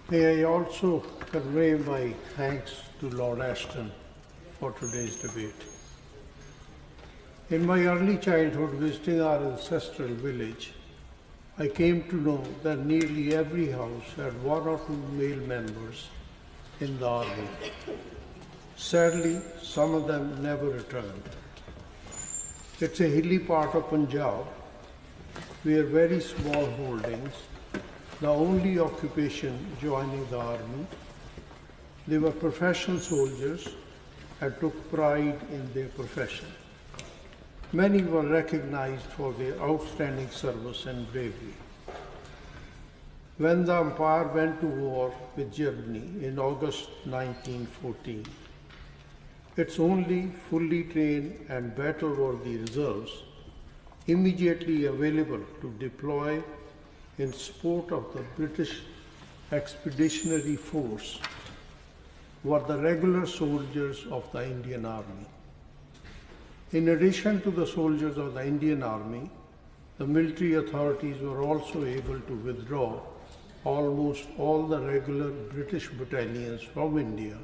May I also convey my thanks to Lord Ashton for today's debate. In my early childhood, visiting our ancestral village, I came to know that nearly every house had one or two male members in the army. Sadly, some of them never returned. It's a hilly part of Punjab where very small holdings, the only occupation joining the army. They were professional soldiers and took pride in their profession. Many were recognized for their outstanding service and bravery. When the Empire went to war with Germany in August 1914, its only fully trained and battle-worthy reserves immediately available to deploy in support of the British Expeditionary Force were the regular soldiers of the Indian Army. In addition to the soldiers of the Indian Army, the military authorities were also able to withdraw almost all the regular British battalions from India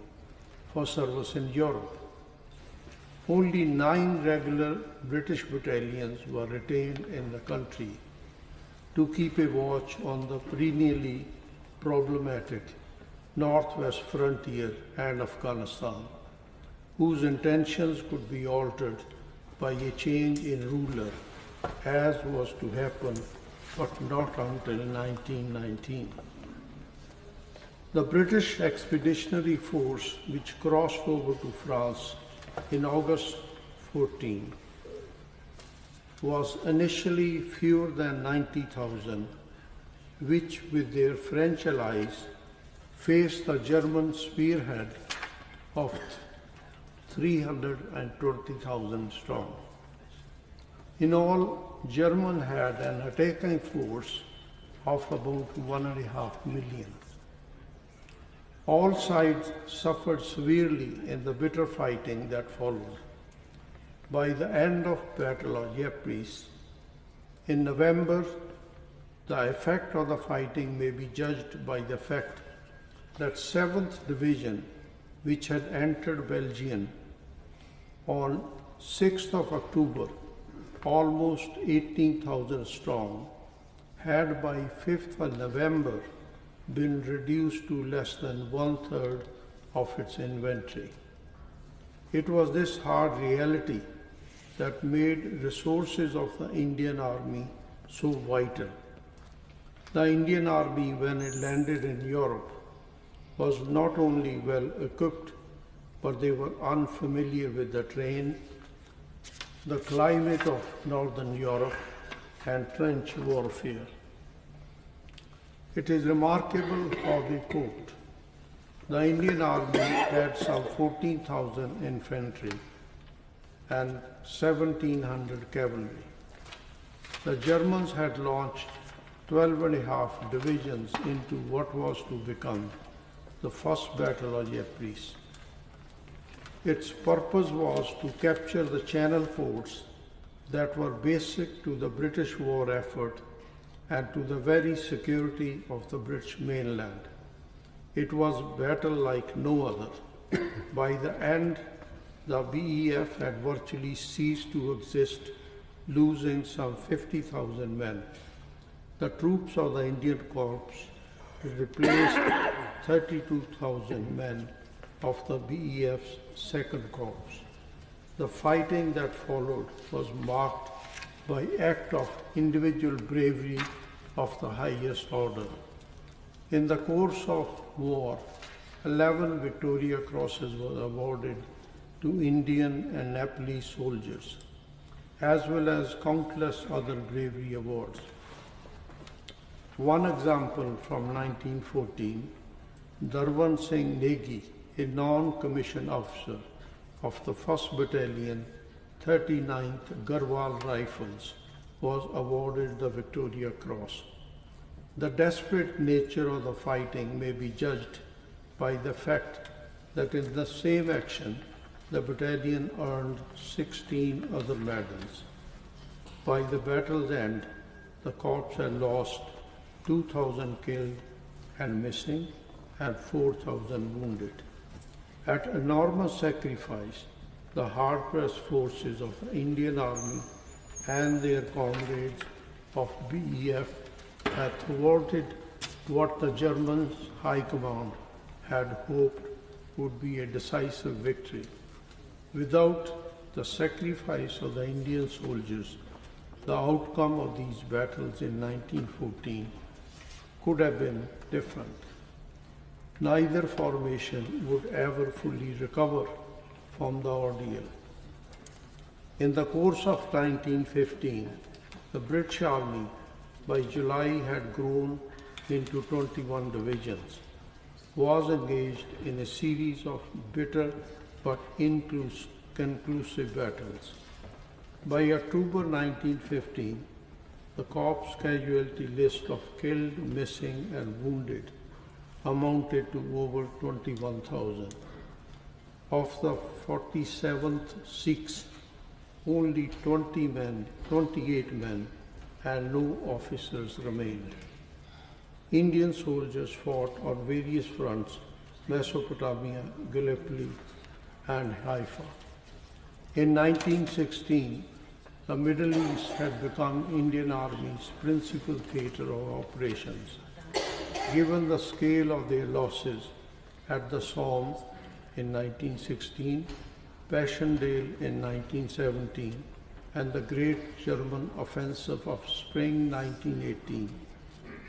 for service in Europe. Only 9 regular British battalions were retained in the country to keep a watch on the perennially problematic northwest frontier and Afghanistan, whose intentions could be altered by a change in ruler, as was to happen, but not until 1919. The British Expeditionary Force, which crossed over to France in August 14, was initially fewer than 90,000, which with their French allies faced the German spearhead of 320,000 strong. In all, Germany had an attacking force of about 1.5 million. All sides suffered severely in the bitter fighting that followed. By the end of Battle of Ypres, in November, the effect of the fighting may be judged by the fact that 7th Division, which had entered Belgium on 6th of October, almost 18,000 strong, had by 5th of November been reduced to less than 1/3 of its inventory. It was this hard reality that made resources of the Indian Army so vital. The Indian Army, when it landed in Europe, was not only well equipped, but they were unfamiliar with the terrain, the climate of Northern Europe, and trench warfare. It is remarkable how they coped. The Indian Army had some 14,000 infantry and 1,700 cavalry. The Germans had launched 12.5 divisions into what was to become the First Battle of Ypres. Its purpose was to capture the channel ports that were basic to the British war effort and to the very security of the British mainland. It was a battle like no other. By the end, the BEF had virtually ceased to exist, losing some 50,000 men. The troops of the Indian Corps replaced 32,000 men of the BEF's Second Corps. The fighting that followed was marked by acts of individual bravery of the highest order. In the course of war, 11 Victoria Crosses were awarded to Indian and Nepalese soldiers, as well as countless other bravery awards. One example from 1914, Darwan Singh Negi, a non-commissioned officer of the 1st Battalion, 39th Garhwal Rifles, was awarded the Victoria Cross. The desperate nature of the fighting may be judged by the fact that in the same action, the battalion earned 16 other medals. By the battle's end, the corps had lost 2,000 killed and missing, and 4,000 wounded. At enormous sacrifice, the hard-pressed forces of the Indian Army and their comrades of BEF had thwarted what the German High Command had hoped would be a decisive victory. Without the sacrifice of the Indian soldiers, the outcome of these battles in 1914 could have been different. Neither formation would ever fully recover from the ordeal. In the course of 1915, the British Army by July had grown into 21 divisions, was engaged in a series of bitter but conclusive battles. By October 1915, the Corps casualty list of killed, missing and wounded amounted to over 21,000. Of the 47th Sikhs, only 28 men and no officers remained. Indian soldiers fought on various fronts, Mesopotamia, Gallipoli and Haifa. In 1916, the Middle East had become Indian Army's principal theatre of operations. Given the scale of their losses at the Somme in 1916, Passchendaele in 1917, and the Great German Offensive of spring 1918,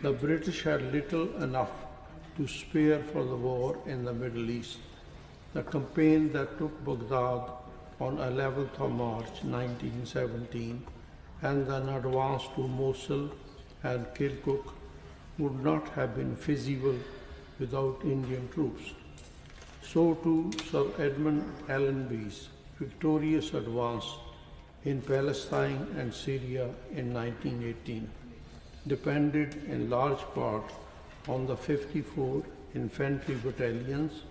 the British had little enough to spare for the war in the Middle East. The campaign that took Baghdad on 11th of March 1917 and then advanced to Mosul and Kirkuk would not have been feasible without Indian troops. So too Sir Edmund Allenby's victorious advance in Palestine and Syria in 1918 depended in large part on the 54 infantry battalions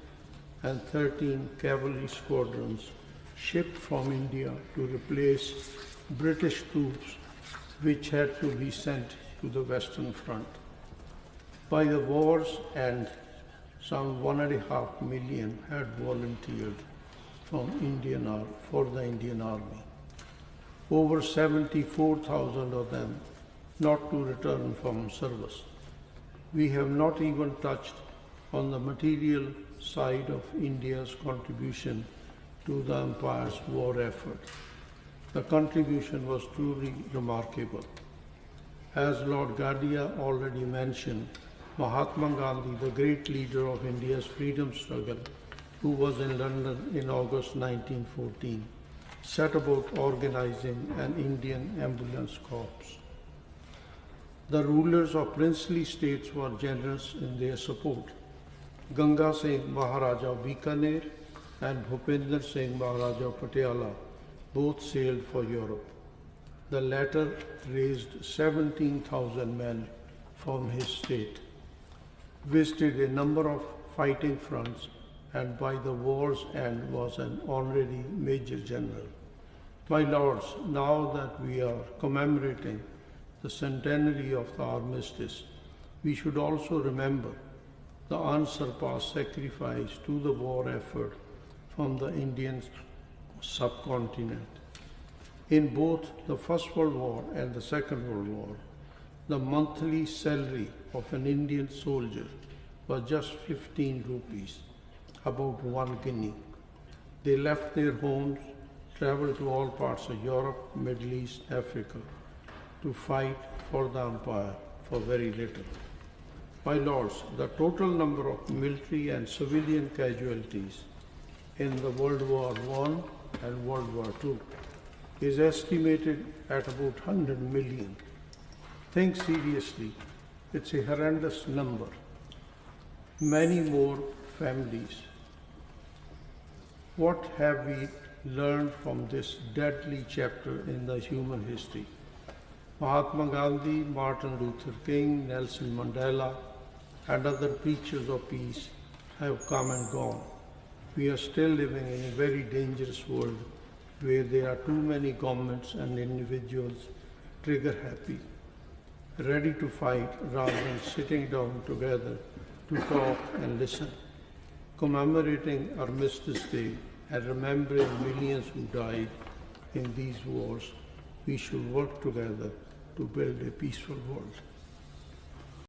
and 13 cavalry squadrons shipped from India to replace British troops which had to be sent to the Western Front. By the war's end, some 1.5 million had volunteered for the Indian Army. Over 74,000 of them not to return from service. We have not even touched on the material side of India's contribution to the Empire's war effort. The contribution was truly remarkable. As Lord Gadia already mentioned, Mahatma Gandhi, the great leader of India's freedom struggle, who was in London in August 1914, set about organizing an Indian ambulance corps. The rulers of princely states were generous in their support. Ganga Singh Maharaja of Bikaner and Bhupinder Singh Maharaja of Patiala both sailed for Europe. The latter raised 17,000 men from his state, visited a number of fighting fronts, and by the war's end was an honorary Major General. My lords, now that we are commemorating the centenary of the Armistice, we should also remember the unsurpassed sacrifice to the war effort from the Indian subcontinent. In both the First World War and the Second World War, the monthly salary of an Indian soldier was just 15 rupees, about 1 guinea. They left their homes, traveled to all parts of Europe, Middle East, Africa, to fight for the empire for very little. My lords, the total number of military and civilian casualties in the World War I and World War II is estimated at about 100 million. Think seriously, it's a horrendous number. Many more families. What have we learned from this deadly chapter in the human history? Mahatma Gandhi, Martin Luther King, Nelson Mandela, and other preachers of peace have come and gone. We are still living in a very dangerous world where there are too many governments and individuals trigger happy, ready to fight rather than sitting down together to talk and listen. Commemorating Armistice Day and remembering millions who died in these wars, we should work together to build a peaceful world.